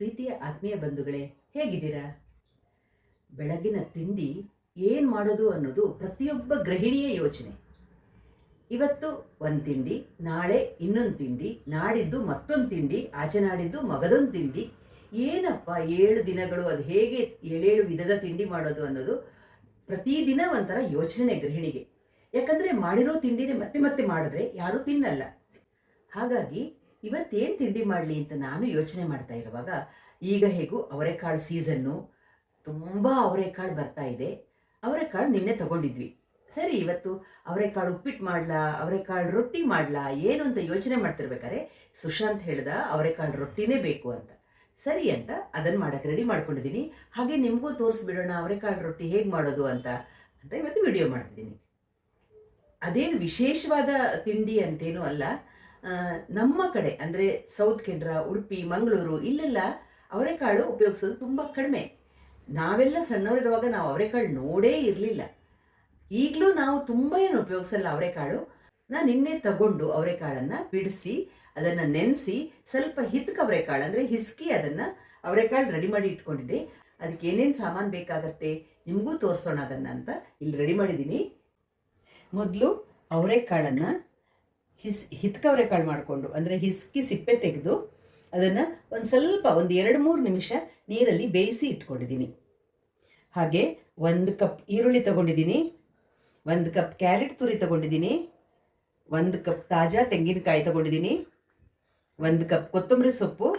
ಪ್ರೀತಿಯ ಆತ್ಮೀಯ ಬಂಧುಗಳೇ, ಹೇಗಿದ್ದೀರಾ? ಬೆಳಗಿನ ತಿಂಡಿ ಏನು ಮಾಡೋದು ಅನ್ನೋದು ಪ್ರತಿಯೊಬ್ಬ ಗೃಹಿಣಿಯ ಯೋಚನೆ. ಇವತ್ತು ಒಂದು ತಿಂಡಿ, ನಾಳೆ ಇನ್ನೊಂದು ತಿಂಡಿ, ನಾಡಿದ್ದು ಮತ್ತೊಂದು ತಿಂಡಿ, ಆಚೆ ನಾಡಿದ್ದು ಮಗದೊಂದು ತಿಂಡಿ. ಏನಪ್ಪ 7 ದಿನಗಳು ಅದು ಹೇಗೆ 7 ವಿಧದ ತಿಂಡಿ ಮಾಡೋದು ಅನ್ನೋದು ಪ್ರತಿದಿನ ಒಂಥರ ಯೋಚನೆ ಗೃಹಿಣಿಗೆ. ಯಾಕಂದರೆ ಮಾಡಿರೋ ತಿಂಡಿನೇ ಮತ್ತೆ ಮತ್ತೆ ಮಾಡಿದ್ರೆ ಯಾರೂ ತಿನ್ನಲ್ಲ. ಹಾಗಾಗಿ ಇವತ್ತೇನು ತಿಂಡಿ ಮಾಡಲಿ ಅಂತ ನಾನು ಯೋಚನೆ ಮಾಡ್ತಾ ಇರುವಾಗ, ಈಗ ಹೇಗೂ ಅವರೆಕಾಳು ಸೀಸನ್ನು, ತುಂಬ ಅವರೆಕಾಳು ಬರ್ತಾ ಇದೆ. ಅವರೆಕಾಳು ನಿನ್ನೆ ತಗೊಂಡಿದ್ವಿ. ಸರಿ, ಇವತ್ತು ಅವರೆಕಾಳು ಉಪ್ಪಿಟ್ಟು ಮಾಡಲಾ, ಅವರೆಕಾಳು ರೊಟ್ಟಿ ಮಾಡಲಾ, ಏನು ಅಂತ ಯೋಚನೆ ಮಾಡ್ತಿರ್ಬೇಕಾದ್ರೆ ಸುಶಾಂತ್ ಹೇಳ್ದ ಅವರೆಕಾಳು ರೊಟ್ಟಿನೇ ಬೇಕು ಅಂತ. ಸರಿ ಅಂತ ಅದನ್ನು ಮಾಡೋಕ್ಕೆ ರೆಡಿ ಮಾಡ್ಕೊಂಡಿದ್ದೀನಿ. ಹಾಗೆ ನಿಮಗೂ ತೋರಿಸ್ಬಿಡೋಣ ಅವರೆಕಾಳು ರೊಟ್ಟಿ ಹೇಗೆ ಮಾಡೋದು ಅಂತ ಇವತ್ತು ವಿಡಿಯೋ ಮಾಡ್ತಿದ್ದೀನಿ. ಅದೇನು ವಿಶೇಷವಾದ ತಿಂಡಿ ಅಂತೇನೂ ಅಲ್ಲ. ನಮ್ಮ ಕಡೆ ಅಂದರೆ ಸೌತ್ ಕೆನರಾ, ಉಡುಪಿ, ಮಂಗಳೂರು ಇಲ್ಲೆಲ್ಲ ಅವರೆಕಾಳು ಉಪಯೋಗಿಸೋದು ತುಂಬ ಕಡಿಮೆ. ನಾವೆಲ್ಲ ಸಣ್ಣವರಿರುವಾಗ ನಾವು ಅವರೆಕಾಳು ನೋಡೇ ಇರಲಿಲ್ಲ. ಈಗಲೂ ನಾವು ತುಂಬ ಏನು ಉಪಯೋಗಿಸಲ್ಲ ಅವರೆಕಾಳು. ನಾನು ನಿನ್ನೆ ತಗೊಂಡು ಅವರೆಕಾಳನ್ನು ಬಿಡಿಸಿ ಅದನ್ನು ನೆನೆಸಿ ಸ್ವಲ್ಪ ಹಿತ್ಕ ಅವರೆಕಾಳು ಅಂದರೆ ಹಿಸ್ಕಿ ಅದನ್ನು ಅವರೆಕಾಳು ರೆಡಿ ಮಾಡಿ ಇಟ್ಕೊಂಡಿದ್ದೆ. ಅದಕ್ಕೆ ಏನೇನು ಸಾಮಾನು ಬೇಕಾಗತ್ತೆ ನಿಮಗೂ ತೋರಿಸೋಣ ಅದನ್ನು ಅಂತ ಇಲ್ಲಿ ರೆಡಿ ಮಾಡಿದ್ದೀನಿ. ಮೊದಲು ಅವರೆಕಾಳನ್ನು ಹಿತ್ಕ ಅವರೆಕಾಳು ಮಾಡಿಕೊಂಡು ಅಂದರೆ ಹಿಸ್ಕಿ ಸಿಪ್ಪೆ ತೆಗೆದು ಅದನ್ನು ಒಂದು ಸ್ವಲ್ಪ 2-3 ನಿಮಿಷ ನೀರಲ್ಲಿ ಬೇಯಿಸಿ ಇಟ್ಕೊಂಡಿದ್ದೀನಿ. ಹಾಗೆ 1 ಕಪ್ ಈರುಳ್ಳಿ ತಗೊಂಡಿದ್ದೀನಿ, 1 ಕಪ್ ಕ್ಯಾರೆಟ್ ತುರಿ ತಗೊಂಡಿದ್ದೀನಿ, 1 ಕಪ್ ತಾಜಾ ತೆಂಗಿನಕಾಯಿ ತಗೊಂಡಿದ್ದೀನಿ, 1 ಕಪ್ ಕೊತ್ತಂಬರಿ ಸೊಪ್ಪು,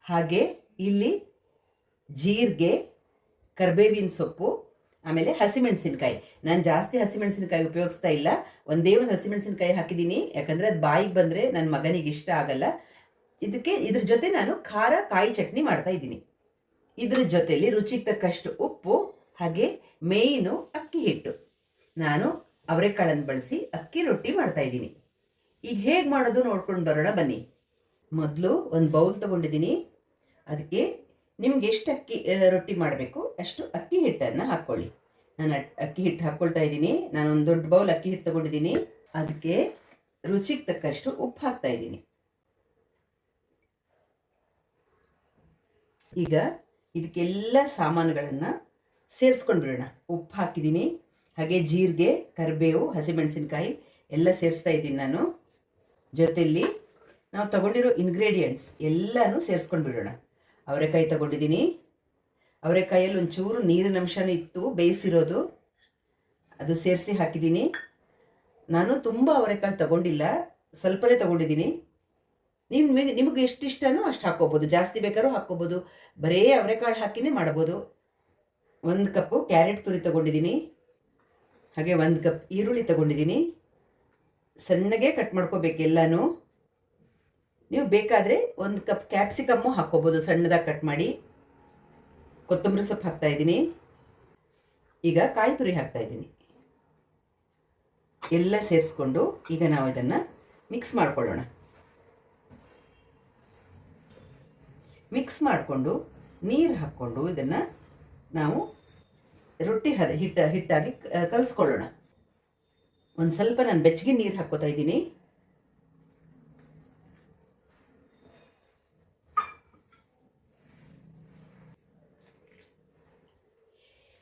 ಹಾಗೆ ಇಲ್ಲಿ ಜೀರಿಗೆ, ಕರಿಬೇವಿನ ಸೊಪ್ಪು, ಆಮೇಲೆ ಹಸಿಮೆಣಸಿನಕಾಯಿ. ನಾನು ಜಾಸ್ತಿ ಹಸಿಮೆಣಸಿನಕಾಯಿ ಉಪಯೋಗಿಸ್ತಾ ಇಲ್ಲ, ಒಂದೇ ಒಂದು ಹಸಿಮೆಣಸಿನಕಾಯಿ ಹಾಕಿದ್ದೀನಿ. ಯಾಕಂದರೆ ಅದು ಬಾಯಿಗೆ ಬಂದರೆ ನನ್ನ ಮಗನಿಗೆ ಇಷ್ಟ ಆಗಲ್ಲ. ಇದ್ರ ಜೊತೆ ನಾನು ಖಾರ ಕಾಯಿ ಚಟ್ನಿ ಮಾಡ್ತಾ ಇದ್ದೀನಿ. ಇದ್ರ ಜೊತೆಯಲ್ಲಿ ರುಚಿಗೆ ತಕ್ಕಷ್ಟು ಉಪ್ಪು, ಹಾಗೆ ಮೇಯ್ನು ಅಕ್ಕಿ ಹಿಟ್ಟು. ನಾನು ಅವರೆಕಾಳನ್ನು ಬಳಸಿ ಅಕ್ಕಿ ರೊಟ್ಟಿ ಮಾಡ್ತಾ ಇದ್ದೀನಿ. ಈಗ ಹೇಗೆ ಮಾಡೋದು ನೋಡ್ಕೊಂಡು ಬರೋಣ ಬನ್ನಿ. ಮೊದಲು ಒಂದು ಬೌಲ್ ತೊಗೊಂಡಿದ್ದೀನಿ. ಅದಕ್ಕೆ ನಿಮ್ಗೆ ಎಷ್ಟು ಅಕ್ಕಿ ರೊಟ್ಟಿ ಮಾಡಬೇಕು ಅಷ್ಟು ಅಕ್ಕಿ ಹಿಟ್ಟನ್ನು ಹಾಕ್ಕೊಳ್ಳಿ. ನಾನು ಅಕ್ಕಿ ಹಿಟ್ಟು ಹಾಕ್ಕೊಳ್ತಾ ಇದ್ದೀನಿ. ನಾನು ಒಂದು ದೊಡ್ಡ ಬೌಲ್ ಅಕ್ಕಿ ಹಿಟ್ಟು ತೊಗೊಂಡಿದ್ದೀನಿ. ಅದಕ್ಕೆ ರುಚಿಗೆ ತಕ್ಕಷ್ಟು ಉಪ್ಪು ಹಾಕ್ತಾ ಇದ್ದೀನಿ. ಈಗ ಇದಕ್ಕೆಲ್ಲ ಸಾಮಾನುಗಳನ್ನು ಸೇರಿಸ್ಕೊಂಡು ಬಿಡೋಣ. ಉಪ್ಪು ಹಾಕಿದ್ದೀನಿ, ಹಾಗೆ ಜೀರಿಗೆ, ಕರಿಬೇವು, ಹಸಿಮೆಣಸಿನ್ಕಾಯಿ ಎಲ್ಲ ಸೇರಿಸ್ತಾ ಇದ್ದೀನಿ ನಾನು. ಜೊತೆಯಲ್ಲಿ ನಾವು ತಗೊಂಡಿರೋ ಇಂಗ್ರೀಡಿಯೆಂಟ್ಸ್ ಎಲ್ಲನೂ ಸೇರಿಸ್ಕೊಂಡು ಬಿಡೋಣ. ಅವರೆಕಾಯಿ ತಗೊಂಡಿದ್ದೀನಿ. ಅವರೆಕಾಯಲ್ಲಿ ಒಂಚೂರು ನೀರಿನ ಅಂಶನೂ ಇತ್ತು ಬೇಯಿಸಿರೋದು, ಅದು ಸೇರಿಸಿ ಹಾಕಿದ್ದೀನಿ. ನಾನು ತುಂಬ ಅವರೆಕಾಳು ತಗೊಂಡಿಲ್ಲ, ಸ್ವಲ್ಪನೇ ತಗೊಂಡಿದ್ದೀನಿ. ನಿಮಗೆ ಎಷ್ಟು ಇಷ್ಟನೋ ಅಷ್ಟು ಹಾಕ್ಕೋಬೋದು, ಜಾಸ್ತಿ ಬೇಕಾದ್ರೂ ಹಾಕ್ಕೋಬೋದು. ಬರೀ ಅವರೆಕಾಳು ಹಾಕಿನೇ ಮಾಡ್ಬೋದು. 1 ಕಪ್ಪು ಕ್ಯಾರೆಟ್ ತುರಿ ತಗೊಂಡಿದ್ದೀನಿ, ಹಾಗೆ 1 ಕಪ್ ಈರುಳ್ಳಿ ತಗೊಂಡಿದ್ದೀನಿ. ಸಣ್ಣಗೆ ಕಟ್ ಮಾಡ್ಕೋಬೇಕು ಎಲ್ಲನೂ. ನೀವು ಬೇಕಾದರೆ 1 ಕಪ್ ಕ್ಯಾಪ್ಸಿಕಮ್ಮು ಹಾಕ್ಕೋಬೋದು, ಸಣ್ಣದಾಗಿ ಕಟ್ ಮಾಡಿ. ಕೊತ್ತಂಬರಿ ಸೊಪ್ಪು ಹಾಕ್ತಾಯಿದ್ದೀನಿ. ಈಗ ಕಾಯಿ ತುರಿ ಹಾಕ್ತಾಯಿದ್ದೀನಿ. ಎಲ್ಲ ಸೇರಿಸ್ಕೊಂಡು ಈಗ ನಾವು ಇದನ್ನು ಮಿಕ್ಸ್ ಮಾಡ್ಕೊಳ್ಳೋಣ. ಮಿಕ್ಸ್ ಮಾಡಿಕೊಂಡು ನೀರು ಹಾಕ್ಕೊಂಡು ಇದನ್ನು ನಾವು ರೊಟ್ಟಿ ಹಿಟ್ಟಾಗಿ ಕಲಿಸ್ಕೊಳ್ಳೋಣ. ಒಂದು ಸ್ವಲ್ಪ ನಾನು ಬೆಚ್ಚಗೆ ನೀರು ಹಾಕ್ಕೋತಾ ಇದ್ದೀನಿ.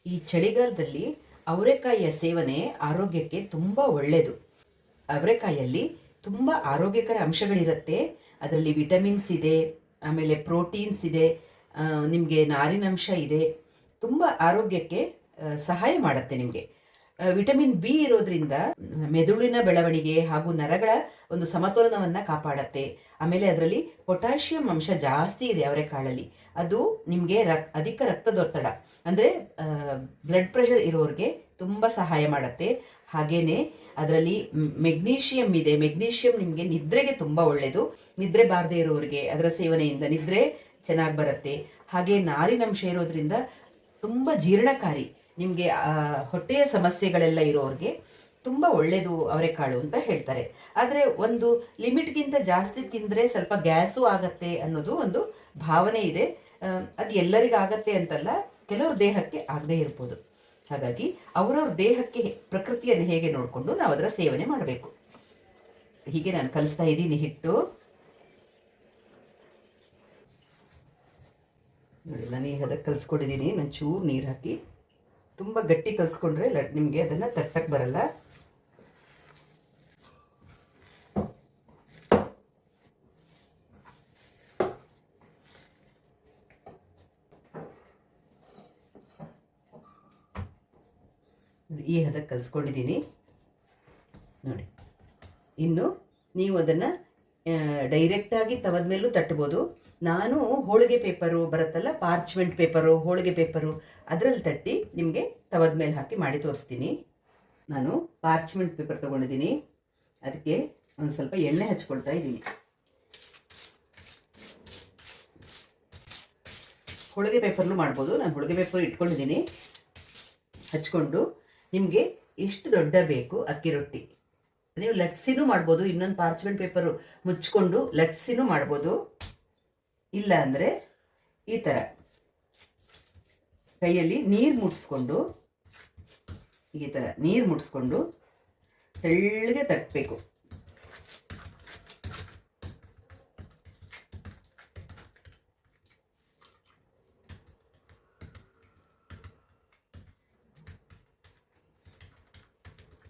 ಈ ಚಳಿಗಾಲದಲ್ಲಿ ಅವರೆಕಾಯಿಯ ಸೇವನೆ ಆರೋಗ್ಯಕ್ಕೆ ತುಂಬ ಒಳ್ಳೆಯದು. ಅವರೆಕಾಯಲ್ಲಿ ತುಂಬ ಆರೋಗ್ಯಕರ ಅಂಶಗಳಿರುತ್ತೆ. ಅದರಲ್ಲಿ ವಿಟಮಿನ್ಸ್ ಇದೆ, ಆಮೇಲೆ ಪ್ರೋಟೀನ್ಸ್ ಇದೆ, ನಿಮಗೆ ನಾರಿನಂಶ ಇದೆ. ತುಂಬ ಆರೋಗ್ಯಕ್ಕೆ ಸಹಾಯ ಮಾಡುತ್ತೆ. ನಿಮಗೆ ವಿಟಮಿನ್ ಬಿ ಇರೋದ್ರಿಂದ ಮೆದುಳಿನ ಬೆಳವಣಿಗೆ ಹಾಗೂ ನರಗಳ ಒಂದು ಸಮತೋಲನವನ್ನು ಕಾಪಾಡುತ್ತೆ. ಆಮೇಲೆ ಅದರಲ್ಲಿ ಪೊಟ್ಯಾಷಿಯಂ ಅಂಶ ಜಾಸ್ತಿ ಇದೆ ಅವರೆಕಾಳಲ್ಲಿ. ಅದು ನಿಮಗೆ ಅಧಿಕ ರಕ್ತದೊತ್ತಡ ಅಂದರೆ ಬ್ಲಡ್ ಪ್ರೆಷರ್ ಇರೋರಿಗೆ ತುಂಬ ಸಹಾಯ ಮಾಡುತ್ತೆ. ಹಾಗೆಯೇ ಅದರಲ್ಲಿ ಮೆಗ್ನೀಷಿಯಮ್ ಇದೆ. ಮೆಗ್ನೀಷಿಯಮ್ ನಿಮಗೆ ನಿದ್ರೆಗೆ ತುಂಬ ಒಳ್ಳೆಯದು. ನಿದ್ರೆ ಬಾರದೇ ಇರೋರಿಗೆ ಅದರ ಸೇವನೆಯಿಂದ ನಿದ್ರೆ ಚೆನ್ನಾಗಿ ಬರುತ್ತೆ. ಹಾಗೆ ನಾರಿನಂಶ ಇರೋದ್ರಿಂದ ತುಂಬ ಜೀರ್ಣಕಾರಿ. ನಿಮಗೆ ಹೊಟ್ಟೆಯ ಸಮಸ್ಯೆಗಳೆಲ್ಲ ಇರೋರಿಗೆ ತುಂಬ ಒಳ್ಳೆಯದು ಅವರೆಕಾಳು ಅಂತ ಹೇಳ್ತಾರೆ. ಆದರೆ ಒಂದು ಲಿಮಿಟ್ಗಿಂತ ಜಾಸ್ತಿ ತಿಂದರೆ ಸ್ವಲ್ಪ ಗ್ಯಾಸು ಆಗತ್ತೆ ಅನ್ನೋದು ಒಂದು ಭಾವನೆ ಇದೆ. ಅದು ಎಲ್ಲರಿಗಾಗತ್ತೆ ಅಂತಲ್ಲ, ಕೆಲವ್ರ ದೇಹಕ್ಕೆ ಆಗದೇ ಇರ್ಬೋದು. ಹಾಗಾಗಿ ಅವರವ್ರ ದೇಹಕ್ಕೆ ಪ್ರಕೃತಿಯನ್ನು ಹೇಗೆ ನೋಡಿಕೊಂಡು ನಾವು ಅದರ ಸೇವನೆ ಮಾಡಬೇಕು. ಹೀಗೆ ನಾನು ಕಲಿಸ್ತಾ ಇದ್ದೀನಿ ಹಿಟ್ಟು. ನೋಡಿ ನಾನು ಈ ಹದಕ್ಕೆ ಕಲಿಸ್ಕೊಂಡಿದ್ದೀನಿ. ನಾನು ಚೂರು ನೀರು ಹಾಕಿ, ತುಂಬ ಗಟ್ಟಿ ಕಲಿಸ್ಕೊಂಡ್ರೆ ನಿಮಗೆ ಅದನ್ನು ತಟ್ಟಕ್ಕೆ ಬರಲ್ಲ. ಈ ಹದಕ್ಕೆ ಕಲಿಸ್ಕೊಂಡಿದ್ದೀನಿ ನೋಡಿ. ಇನ್ನು ನೀವು ಅದನ್ನು ಡೈರೆಕ್ಟಾಗಿ ತವದ ಮೇಲೂ ತಟ್ಬೋದು. ನಾನು ಹೋಳಿಗೆ ಪೇಪರು ಬರುತ್ತಲ್ಲ, ಪಾರ್ಚ್ಮೆಂಟ್ ಪೇಪರು, ಹೋಳಿಗೆ ಪೇಪರು, ಅದರಲ್ಲಿ ತಟ್ಟಿ ನಿಮಗೆ ತವದ ಮೇಲೆ ಹಾಕಿ ಮಾಡಿ ತೋರಿಸ್ತೀನಿ. ನಾನು ಪಾರ್ಚ್ಮೆಂಟ್ ಪೇಪರ್ ತೊಗೊಂಡಿದ್ದೀನಿ. ಅದಕ್ಕೆ ಒಂದು ಸ್ವಲ್ಪ ಎಣ್ಣೆ ಹಚ್ಕೊಳ್ತಾ ಇದ್ದೀನಿ. ಹೋಳಿಗೆ ಪೇಪರ್ಲು ಮಾಡ್ಬೋದು. ನಾನು ಹೋಳಿಗೆ ಪೇಪರ್ ಇಟ್ಕೊಂಡಿದ್ದೀನಿ. ಹಚ್ಕೊಂಡು ನಿಮಗೆ ಎಷ್ಟು ದೊಡ್ಡ ಬೇಕು ಅಕ್ಕಿ ರೊಟ್ಟಿ, ನೀವು ಲಟ್ಸಿನೂ ಮಾಡ್ಬೋದು. ಇನ್ನೊಂದು ಪಾರ್ಚ್ಮೆಂಟ್ ಪೇಪರು ಮುಚ್ಕೊಂಡು ಲಟ್ಸಿನೂ ಮಾಡ್ಬೋದು. ಇಲ್ಲ ಅಂದರೆ ಈ ಥರ ಕೈಯಲ್ಲಿ ನೀರು ಮುಟ್ಸ್ಕೊಂಡು, ಈ ಥರ ನೀರು ಮುಟ್ಸ್ಕೊಂಡು ತೆಳ್ಳಗೆ ತಟ್ಟಬೇಕು.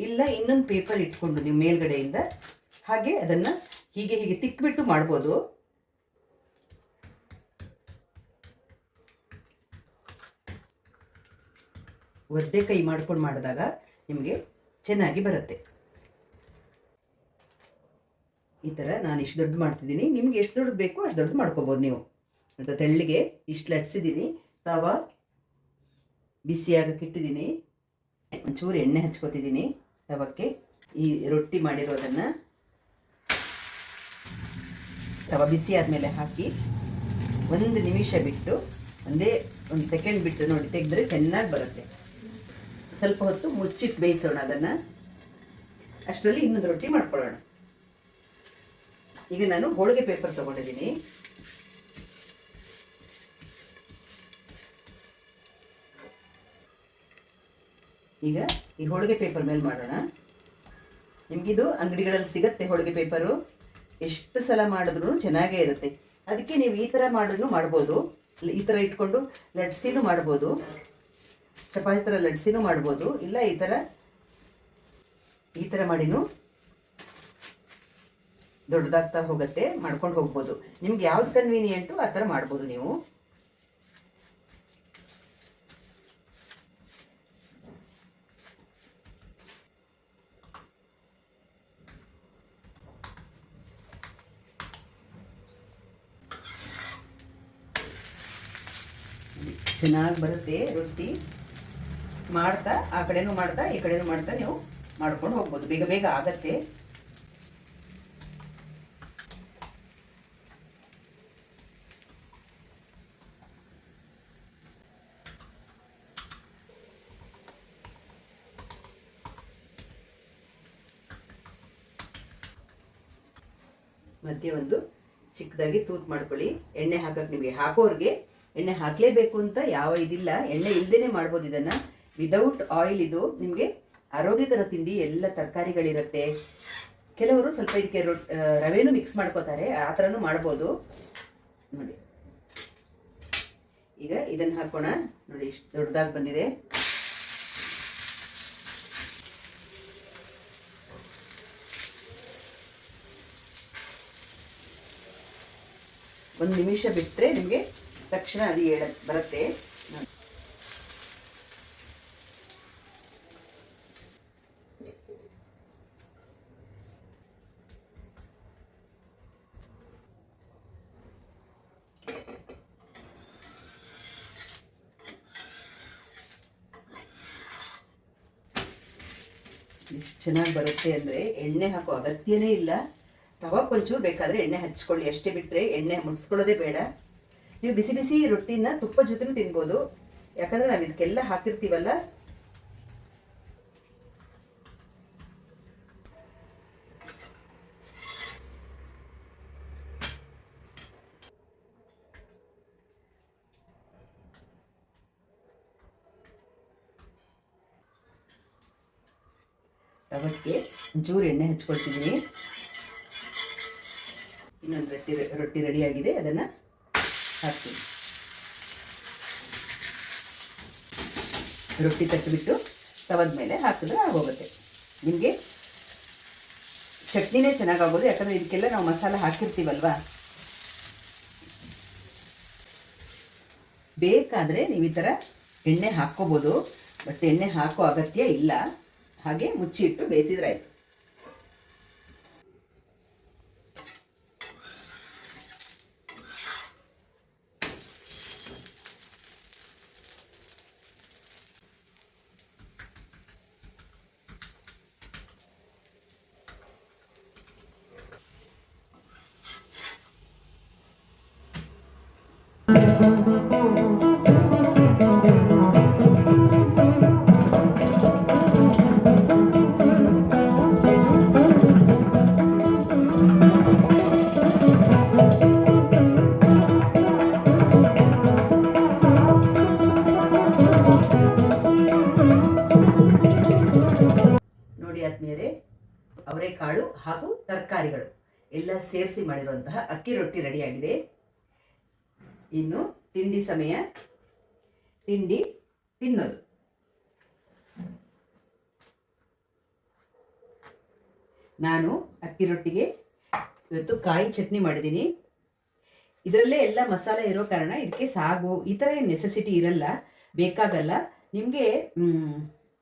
ಇಲ್ಲ ಇನ್ನೊಂದು ಪೇಪರ್ ಇಟ್ಕೊಂಡು ನೀವು ಮೇಲ್ಗಡೆಯಿಂದ ಹಾಗೆ ಅದನ್ನು ಹೀಗೆ ಹೀಗೆ ತಿಕ್ಬಿಟ್ಟು ಮಾಡ್ಬೋದು. ಒದ್ದೆ ಕೈ ಮಾಡ್ಕೊಂಡು ಮಾಡಿದಾಗ ನಿಮಗೆ ಚೆನ್ನಾಗಿ ಬರುತ್ತೆ. ಈ ಥರ ನಾನು ಇಷ್ಟು ದೊಡ್ಡ ಮಾಡ್ತಿದ್ದೀನಿ. ನಿಮ್ಗೆ ಎಷ್ಟು ದೊಡ್ಡದು ಬೇಕೋ ಅಷ್ಟು ದೊಡ್ಡದು ಮಾಡ್ಕೋಬೋದು ನೀವು. ಅಂತ ತೆಳ್ಳಿಗೆ ಇಷ್ಟು ಲಟ್ಸಿದ್ದೀನಿ. ತವ ಬಿಸಿಯಾಗಕ್ಕೆ ಇಟ್ಟಿದ್ದೀನಿ. ಒಂಚೂರು ಎಣ್ಣೆ ಹಚ್ಕೋತಿದ್ದೀನಿ ತವಕ್ಕೆ. ಈ ರೊಟ್ಟಿ ಮಾಡಿರೋದನ್ನು ತವ ಬಿಸಿ ಆದಮೇಲೆ ಹಾಕಿ 1 ನಿಮಿಷ ಬಿಟ್ಟು, ಒಂದು ಸೆಕೆಂಡ್ ಬಿಟ್ಟು ನೋಡಿ ತೆಗೆದ್ರೆ ಚೆನ್ನಾಗಿ ಬರುತ್ತೆ. ಸ್ವಲ್ಪ ಹೊತ್ತು ಮುಚ್ಚಿಟ್ಟು ಬೇಯಿಸೋಣ ಅದನ್ನು. ಅಷ್ಟರಲ್ಲಿ ಇನ್ನೊಂದು ರೊಟ್ಟಿ ಮಾಡ್ಕೊಳ್ಳೋಣ. ಈಗ ನಾನು ಹೋಳಿಗೆ ಪೇಪರ್ ತೊಗೊಂಡಿದ್ದೀನಿ. ಈಗ ಈ ಹೋಳಿಗೆ ಪೇಪರ್ ಮೇಲೆ ಮಾಡೋಣ. ನಿಮಗಿದು ಅಂಗಡಿಗಳಲ್ಲಿ ಸಿಗುತ್ತೆ ಹೋಳಿಗೆ ಪೇಪರು. ಎಷ್ಟು ಸಲ ಮಾಡಿದ್ರೂ ಚೆನ್ನಾಗೇ ಇರುತ್ತೆ. ಅದಕ್ಕೆ ನೀವು ಈ ಥರ ಮಾಡಿದ್ರೂ ಮಾಡ್ಬೋದು. ಈ ಥರ ಇಟ್ಕೊಂಡು ಲಟ್ಸಿನೂ ಮಾಡ್ಬೋದು, ಚಪಾತಿ ಥರ ಲಟ್ಸಿನೂ ಮಾಡ್ಬೋದು. ಇಲ್ಲ ಈ ಥರ ಮಾಡಿನೂ ದೊಡ್ಡದಾಗ್ತಾ ಹೋಗುತ್ತೆ, ಮಾಡ್ಕೊಂಡು ಹೋಗ್ಬೋದು. ನಿಮ್ಗೆ ಯಾವ್ದು ಕನ್ವೀನಿಯೆಂಟು ಆ ಥರ ಮಾಡ್ಬೋದು ನೀವು. ಚೆನ್ನಾಗಿ ಬರುತ್ತೆ ರೊಟ್ಟಿ. ಮಾಡ್ತಾ ಆ ಕಡೆನೂ ಮಾಡ್ತಾ ಈ ಕಡೆನೂ ಮಾಡ್ತಾ ನೀವು ಮಾಡ್ಕೊಂಡು ಹೋಗ್ಬೋದು. ಬೇಗ ಬೇಗ ಆಗತ್ತೆ. ಮಧ್ಯೆ ಒಂದು ಚಿಕ್ಕದಾಗಿ ತೂತು ಮಾಡ್ಕೊಳ್ಳಿ. ಎಣ್ಣೆ ಹಾಕಕ್ಕೆ ನಿಮಗೆ ಹಾಕೋರಿಗೆ ಎಣ್ಣೆ ಹಾಕಲೇಬೇಕು ಅಂತ ಯಾವ ಇದಿಲ್ಲ. ಎಣ್ಣೆ ಇಲ್ಲದೇ ಮಾಡ್ಬೋದು ಇದನ್ನು. ವಿದೌಟ್ ಆಯಿಲ್ ಇದು ನಿಮಗೆ ಆರೋಗ್ಯಕರ ತಿಂಡಿ. ಎಲ್ಲ ತರಕಾರಿಗಳಿರುತ್ತೆ. ಕೆಲವರು ಸ್ವಲ್ಪ ಇದಕ್ಕೆ ರವೆನೂ ಮಿಕ್ಸ್ ಮಾಡ್ಕೋತಾರೆ, ಆ ಥರನೂ ಮಾಡ್ಬೋದು. ನೋಡಿ ಈಗ ಇದನ್ನು ಹಾಕೋಣ. ನೋಡಿ ಇಷ್ಟು ದೊಡ್ಡದಾಗಿ ಬಂದಿದೆ. ಒಂದು ನಿಮಿಷ ಬಿಟ್ಟರೆ ನಿಮಗೆ ತಕ್ಷಣ ಅದು ಬರುತ್ತೆ. ಎಷ್ಟು ಚೆನ್ನಾಗಿ ಬರುತ್ತೆ ಅಂದರೆ ಎಣ್ಣೆ ಹಾಕೋ ಅಗತ್ಯನೇ ಇಲ್ಲ. ತವಕ್ಕೆ ಒಂಚೂರು ಬೇಕಾದರೆ ಎಣ್ಣೆ ಹಚ್ಕೊಳ್ಳಿ ಅಷ್ಟೇ, ಬಿಟ್ಟರೆ ಎಣ್ಣೆ ಮುಡಿಸ್ಕೊಳ್ಳೋದೇ ಬೇಡ. ನೀವು ಬಿಸಿ ಬಿಸಿ ರೊಟ್ಟಿನ ತುಪ್ಪ ಜೊತೆನೂ ತಿನ್ಬೋದು. ಯಾಕಂದರೆ ನಾವು ಇದಕ್ಕೆಲ್ಲ ಹಾಕಿರ್ತೀವಲ್ಲ. ತವಕ್ಕೆ ಒಂಚೂರು ಎಣ್ಣೆ ಹಚ್ಕೊಳ್ತಿದ್ದೀನಿ. ಇನ್ನೊಂದು ರೊಟ್ಟಿ ರೆಡಿಯಾಗಿದೆ, ಅದನ್ನು ಹಾಕ್ತೀನಿ. ರೊಟ್ಟಿ ತಟ್ಟಿಬಿಟ್ಟು ತವದ ಮೇಲೆ ಹಾಕಿದ್ರೆ ಆಗೋಗುತ್ತೆ. ನಿಮಗೆ ಚಟ್ನಿನೇ ಚೆನ್ನಾಗಾಗೋದು, ಯಾಕಂದರೆ ಇದಕ್ಕೆಲ್ಲ ನಾವು ಮಸಾಲೆ ಹಾಕಿರ್ತೀವಲ್ವ. ಬೇಕಾದರೆ ನೀವು ಈ ಥರ ಎಣ್ಣೆ ಹಾಕ್ಕೋಬೋದು, ಬಟ್ ಎಣ್ಣೆ ಹಾಕೋ ಅಗತ್ಯ ಇಲ್ಲ. ಹಾಗೆ ಮುಚ್ಚಿಟ್ಟು ಬೇಯಿಸಿದ್ರೆ ಆಯಿತು. ನೋಡಿ ಆದ್ಮೇಲೆ ಅವರೆಕಾಳು ಹಾಗೂ ತರಕಾರಿಗಳು ಎಲ್ಲ ಸೇರಿಸಿ ಮಾಡಿರುವಂತಹ ಅಕ್ಕಿ ರೊಟ್ಟಿ ರೆಡಿಯಾಗಿದೆ. ಇನ್ನು ತಿಂಡಿ ಸಮಯ, ತಿಂಡಿ ತಿನ್ನೋದು. ನಾನು ಅಕ್ಕಿ ರೊಟ್ಟಿಗೆ ಇವತ್ತು ಕಾಯಿ ಚಟ್ನಿ ಮಾಡಿದ್ದೀನಿ. ಇದರಲ್ಲೇ ಎಲ್ಲ ಮಸಾಲೆ ಇರೋ ಕಾರಣ ಇದಕ್ಕೆ ಸಾಗು ಈ ಥರ ಏನು ನೆಸೆಸಿಟಿ ಇರಲ್ಲ, ಬೇಕಾಗಲ್ಲ ನಿಮಗೆ.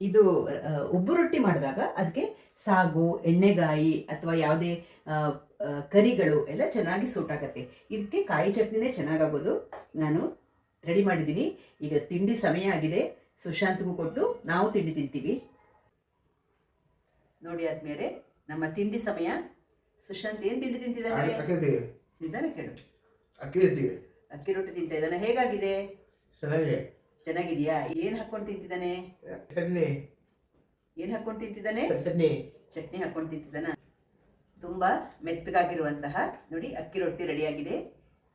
ಇದು ಉಬ್ಬು ರೊಟ್ಟಿ ಮಾಡಿದಾಗ ಅದಕ್ಕೆ ಸಾಗು, ಎಣ್ಣೆಗಾಯಿ ಅಥವಾ ಯಾವುದೇ ಕರಿಗಳು ಎಲ್ಲ ಚೆನ್ನಾಗಿ ಸೂಟ್ ಆಗುತ್ತೆ. ಇದಕ್ಕೆ ಕಾಯಿ ಚಟ್ನಿನೇ ಚೆನ್ನಾಗಾಗೋದು. ನಾನು ರೆಡಿ ಮಾಡಿದ್ದೀನಿ. ಈಗ ತಿಂಡಿ ಸಮಯ ಆಗಿದೆ. ಸುಶಾಂತ್ಗೂ ಕೊಟ್ಟು ನಾವು ತಿಂಡಿ ತಿಂತೀವಿ. ನೋಡಿ ಆದ್ಮೇಲೆ ನಮ್ಮ ತಿಂಡಿ ಸಮಯ. ಸುಶಾಂತ್ ಏನು ತಿಂಡಿ ತಿಂತಿದ್ದಾನೆ? ನಿಧಾನ ಕೇಳು. ಅಕ್ಕಿ ರೊಟ್ಟಿ ತಿಂತ ಇದ್ದಾನೆ. ಹೇಗಾಗಿದೆ? ಚೆನ್ನಾಗಿದೆಯಾ? ಏನು ಹಾಕೊಂಡು ತಿಂತಿದ್ದಾನೆ? ಏನು ಹಾಕೊಂಡು ತಿಂತಿದ್ದಾನೆ? ಚಟ್ನಿ ಹಾಕೊಂಡು ತಿಂತಿದ್ದಾನ. ತುಂಬ ಮೆತ್ತಗಾಗಿರುವಂತಹ ನೋಡಿ ಅಕ್ಕಿ ರೊಟ್ಟಿ ರೆಡಿಯಾಗಿದೆ.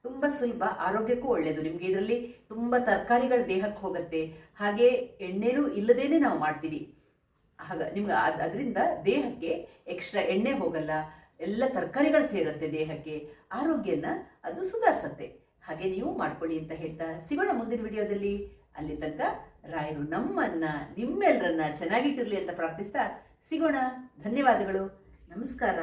ತುಂಬ ಸುಲಭ, ಆರೋಗ್ಯಕ್ಕೂ ಒಳ್ಳೆಯದು. ನಿಮಗೆ ಇದರಲ್ಲಿ ತುಂಬ ತರಕಾರಿಗಳ ದೇಹಕ್ಕೆ ಹೋಗುತ್ತೆ, ಹಾಗೆ ಎಣ್ಣೆನೂ ಇಲ್ಲದೇನೆ ನಾವು ಮಾಡ್ತೀವಿ. ನಿಮ್ಗೆ ಅದರಿಂದ ದೇಹಕ್ಕೆ ಎಕ್ಸ್ಟ್ರಾ ಎಣ್ಣೆ ಹೋಗಲ್ಲ, ಎಲ್ಲ ತರಕಾರಿಗಳು ಸೇರುತ್ತೆ ದೇಹಕ್ಕೆ, ಆರೋಗ್ಯನ ಅದು ಸುಧಾರಿಸುತ್ತೆ. ಹಾಗೆ ನೀವು ಮಾಡ್ಕೊಳ್ಳಿ ಅಂತ ಹೇಳ್ತಾ ಸಿಗೋಣ ಮುಂದಿನ ವಿಡಿಯೋದಲ್ಲಿ. ಅಲ್ಲಿ ತನಕ ರಾಯರು ನಮ್ಮನ್ನ ನಿಮ್ಮೆಲ್ಲರನ್ನ ಚೆನ್ನಾಗಿಟ್ಟಿರಲಿ ಅಂತ ಪ್ರಾರ್ಥಿಸ್ತಾ ಸಿಗೋಣ. ಧನ್ಯವಾದಗಳು. ನಮಸ್ಕಾರ.